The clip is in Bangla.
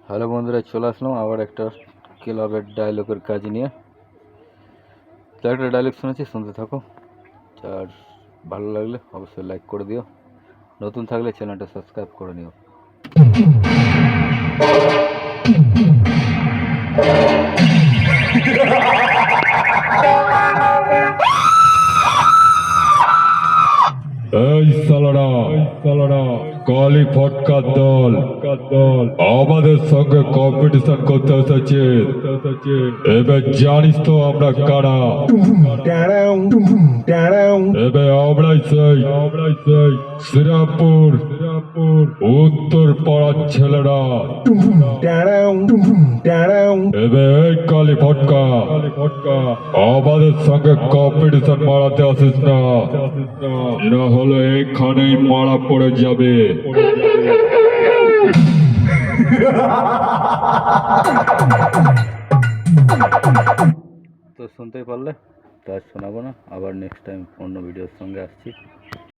হ্যালো বন্ধুরা, চলে আসলাম আবার একটা ক্লাবের ডায়লগের কাজ নিয়ে। তো একটা ডায়লগ শুনেছি, শুনতে থাকো। আর ভালো লাগলে অবশ্যই লাইক করে দিও, নতুন থাকলে চ্যানেলটা সাবস্ক্রাইব করে নিও। এই সালারা কালি ফটকা দল আমাদের সঙ্গে কম্পিটিশন করতে এসেছে। এবার জানিস তো আমরা কারা? এবার আমরাই সেই শ্রীরামপুর উত্তর পাড়ার ছেলেরা। এবার এই কালি ফটকা আমাদের সঙ্গে কম্পিটিশন মারাতে আসিস না, না হলে এখানেই মারা পড়ে যাবে। তো শুনতেই পারলে, তা আর শোনাবো না। আবার নেক্সট টাইম অন্য ভিডিওর সঙ্গে আসছি।